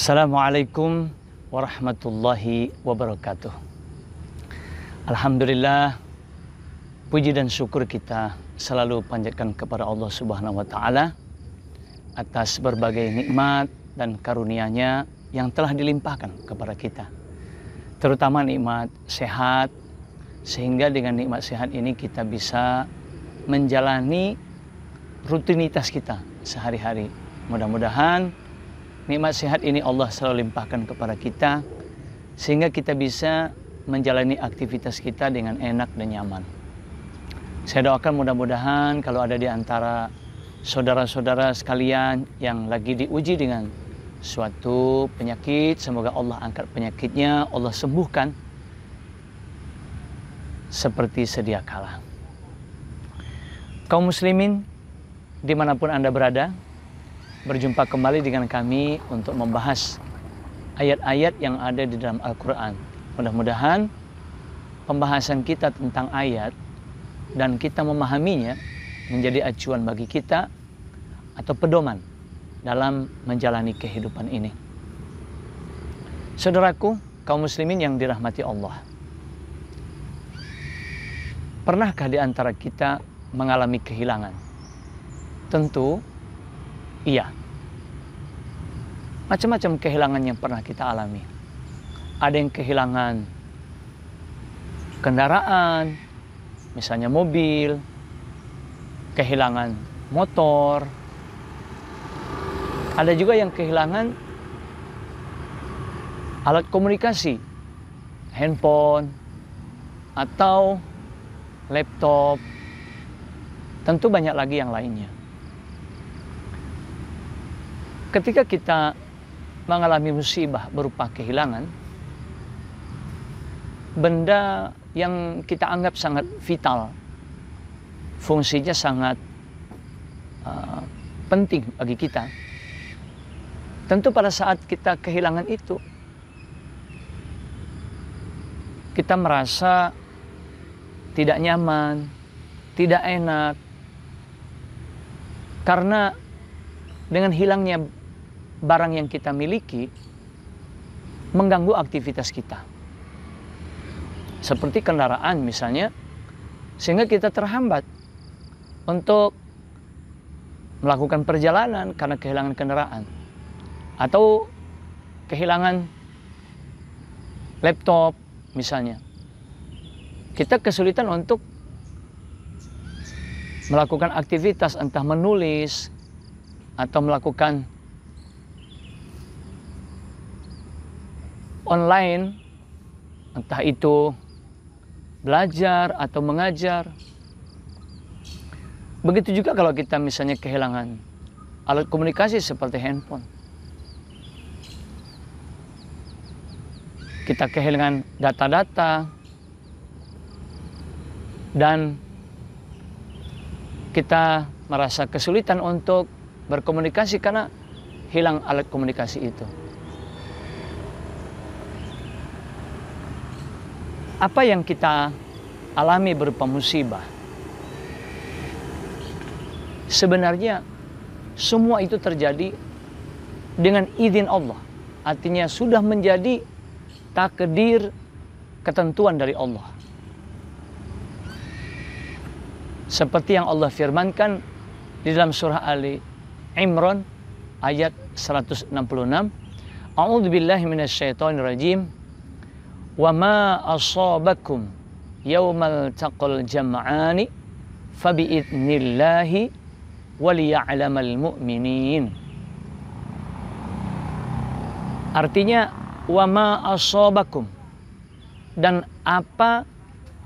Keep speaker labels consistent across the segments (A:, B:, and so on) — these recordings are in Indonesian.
A: Assalamualaikum warahmatullahi wabarakatuh. Alhamdulillah, puji dan syukur kita selalu panjatkan kepada Allah Subhanahu wa Ta'ala atas berbagai nikmat dan karunia-Nya yang telah dilimpahkan kepada kita, terutama nikmat sehat, sehingga dengan nikmat sehat ini kita bisa menjalani rutinitas kita sehari-hari. Mudah-mudahan nikmat sehat ini Allah selalu limpahkan kepada kita, sehingga kita bisa menjalani aktivitas kita dengan enak dan nyaman. Saya doakan mudah-mudahan kalau ada di antara saudara-saudara sekalian yang lagi diuji dengan suatu penyakit, semoga Allah angkat penyakitnya, Allah sembuhkan seperti sedia kala. Kaum muslimin dimanapun Anda berada, berjumpa kembali dengan kami untuk membahas ayat-ayat yang ada di dalam Al-Quran. Mudah-mudahan pembahasan kita tentang ayat dan kita memahaminya menjadi acuan bagi kita atau pedoman dalam menjalani kehidupan ini. Saudaraku, kaum muslimin yang dirahmati Allah, pernahkah di antara kita mengalami kehilangan? Tentu iya. Macam-macam kehilangan yang pernah kita alami. Ada yang kehilangan kendaraan, misalnya mobil, kehilangan motor. Ada juga yang kehilangan alat komunikasi, handphone atau laptop. Tentu banyak lagi yang lainnya. Ketika kita mengalami musibah berupa kehilangan, benda yang kita anggap sangat vital, fungsinya sangat penting bagi kita, tentu pada saat kita kehilangan itu, kita merasa tidak nyaman, tidak enak, karena dengan hilangnya barang yang kita miliki mengganggu aktivitas kita. Seperti kendaraan misalnya, sehingga kita terhambat untuk melakukan perjalanan karena kehilangan kendaraan. Atau kehilangan laptop misalnya. Kita kesulitan untuk melakukan aktivitas, entah menulis atau melakukan online, entah itu belajar atau mengajar. Begitu juga kalau kita misalnya kehilangan alat komunikasi seperti handphone. Kita kehilangan data-data dan kita merasa kesulitan untuk berkomunikasi karena hilang alat komunikasi itu. Apa yang kita alami berupa musibah, sebenarnya semua itu terjadi dengan izin Allah. Artinya sudah menjadi takdir, ketentuan dari Allah. Seperti yang Allah firmankan di dalam surah Ali Imran ayat 166, A'udzubillahi minasyaitonirrajim. Wa ma asabakum yaumal taqal jam'ani fabi'idnillahi waliya'lamal mu'minin. Artinya wa ma asabakum, dan apa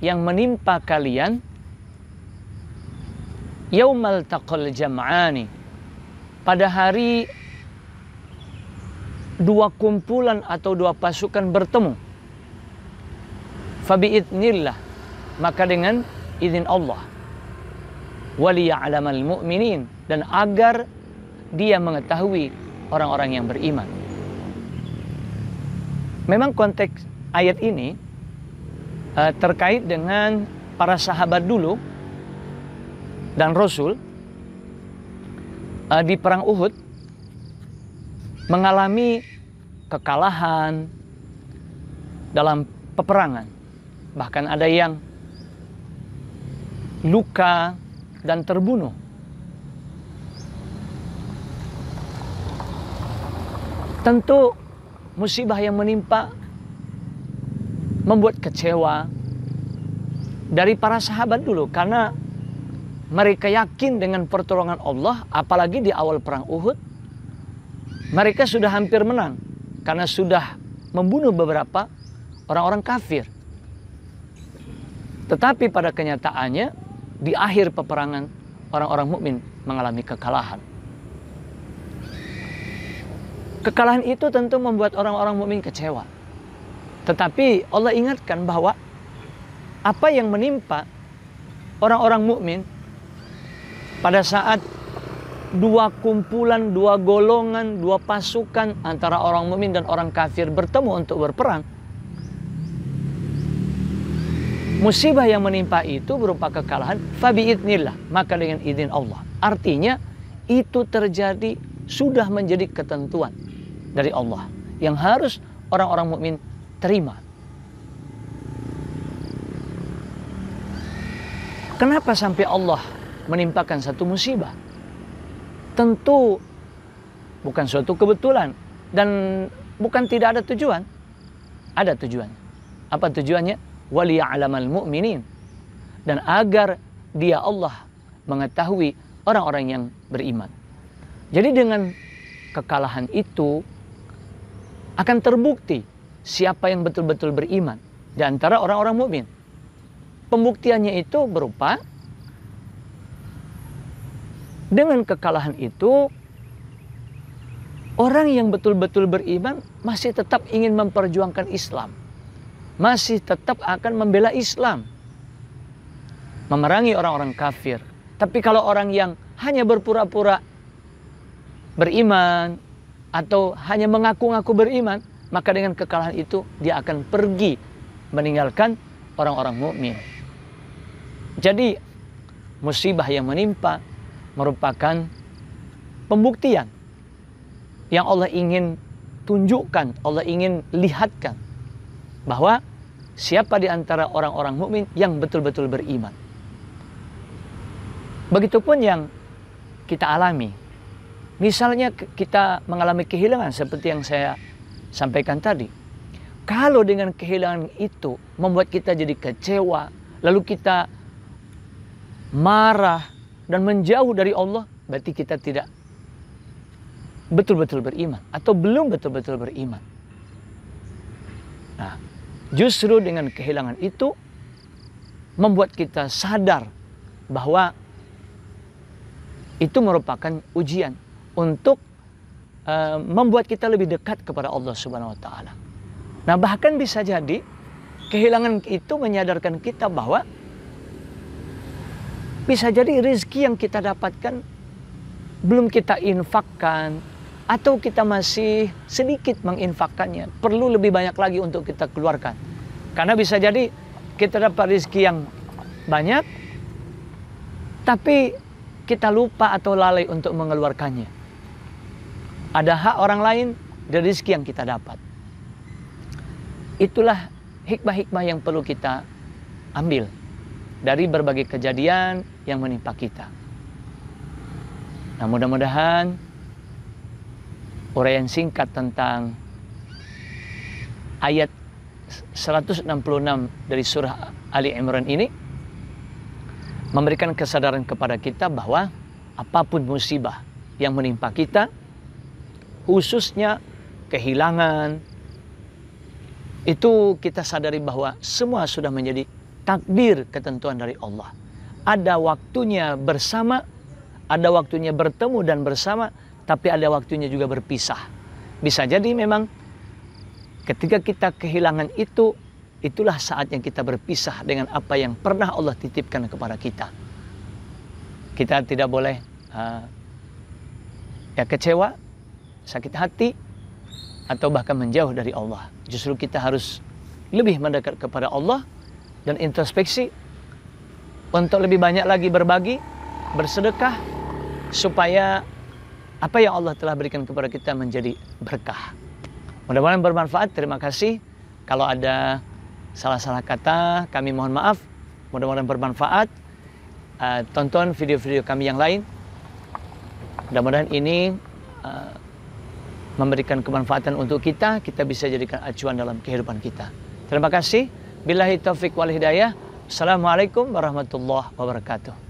A: yang menimpa kalian yaumal taqal jam'ani, pada hari dua kumpulan atau dua pasukan bertemu. Fabi'idnillah, maka dengan izin Allah. Waliya'lamal mu'minin, dan agar dia mengetahui orang-orang yang beriman. Memang konteks ayat ini terkait dengan para sahabat dulu dan Rasul di perang Uhud mengalami kekalahan dalam peperangan. Bahkan ada yang luka dan terbunuh. Tentu musibah yang menimpa membuat kecewa dari para sahabat dulu, karena mereka yakin dengan pertolongan Allah, apalagi di awal perang Uhud. Mereka sudah hampir menang karena sudah membunuh beberapa orang-orang kafir. Tetapi pada kenyataannya di akhir peperangan orang-orang mukmin mengalami kekalahan. Kekalahan itu tentu membuat orang-orang mukmin kecewa. Tetapi Allah ingatkan bahwa apa yang menimpa orang-orang mukmin pada saat dua kumpulan, dua golongan, dua pasukan antara orang mukmin dan orang kafir bertemu untuk berperang, musibah yang menimpa itu berupa kekalahan, fabiidnillah, maka dengan izin Allah. Artinya itu terjadi, sudah menjadi ketentuan dari Allah yang harus orang-orang mukmin terima. Kenapa sampai Allah menimpakan satu musibah? Tentu bukan suatu kebetulan dan bukan tidak ada tujuan. Ada tujuan. Apa tujuannya? Waliya'lamal mu'minin, dan agar dia Allah mengetahui orang-orang yang beriman. Jadi dengan kekalahan itu akan terbukti siapa yang betul-betul beriman di antara orang-orang mukmin. Pembuktiannya itu berupa dengan kekalahan itu orang yang betul-betul beriman masih tetap ingin memperjuangkan Islam, masih tetap akan membela Islam, memerangi orang-orang kafir. Tapi kalau orang yang hanya berpura-pura beriman atau hanya mengaku-ngaku beriman, maka dengan kekalahan itu dia akan pergi meninggalkan orang-orang mukmin. Jadi musibah yang menimpa merupakan pembuktian yang Allah ingin tunjukkan, Allah ingin lihatkan bahwa siapa di antara orang-orang mukmin yang betul-betul beriman. Begitupun yang kita alami. Misalnya kita mengalami kehilangan seperti yang saya sampaikan tadi. Kalau dengan kehilangan itu membuat kita jadi kecewa, lalu kita marah dan menjauh dari Allah, berarti kita tidak betul-betul beriman atau belum betul-betul beriman. Nah, justru dengan kehilangan itu membuat kita sadar bahwa itu merupakan ujian untuk membuat kita lebih dekat kepada Allah Subhanahu wa taala. Nah, bahkan bisa jadi kehilangan itu menyadarkan kita bahwa bisa jadi rezeki yang kita dapatkan belum kita infakkan, atau kita masih sedikit menginfakkannya, perlu lebih banyak lagi untuk kita keluarkan. Karena bisa jadi kita dapat rezeki yang banyak, tapi kita lupa atau lalai untuk mengeluarkannya. Ada hak orang lain dari rezeki yang kita dapat. Itulah hikmah-hikmah yang perlu kita ambil dari berbagai kejadian yang menimpa kita. Nah, mudah-mudahan uraian singkat tentang ayat 166 dari surah Ali Imran ini memberikan kesadaran kepada kita bahwa apapun musibah yang menimpa kita, khususnya kehilangan, itu kita sadari bahwa semua sudah menjadi takdir ketentuan dari Allah. Ada waktunya bersama, ada waktunya bertemu dan bersama, tapi ada waktunya juga berpisah. Bisa jadi memang ketika kita kehilangan itu, itulah saatnya kita berpisah dengan apa yang pernah Allah titipkan kepada kita. Kita tidak boleh kecewa, sakit hati, atau bahkan menjauh dari Allah. Justru kita harus lebih mendekat kepada Allah dan introspeksi untuk lebih banyak lagi berbagi, bersedekah, supaya apa yang Allah telah berikan kepada kita menjadi berkah. Mudah-mudahan bermanfaat. Terima kasih. Kalau ada salah-salah kata, kami mohon maaf. Mudah-mudahan bermanfaat. Tonton video-video kami yang lain. Mudah-mudahan ini memberikan kemanfaatan untuk kita bisa jadikan acuan dalam kehidupan kita. Terima kasih. Billahi taufik wal hidayah. Assalamualaikum warahmatullahi wabarakatuh.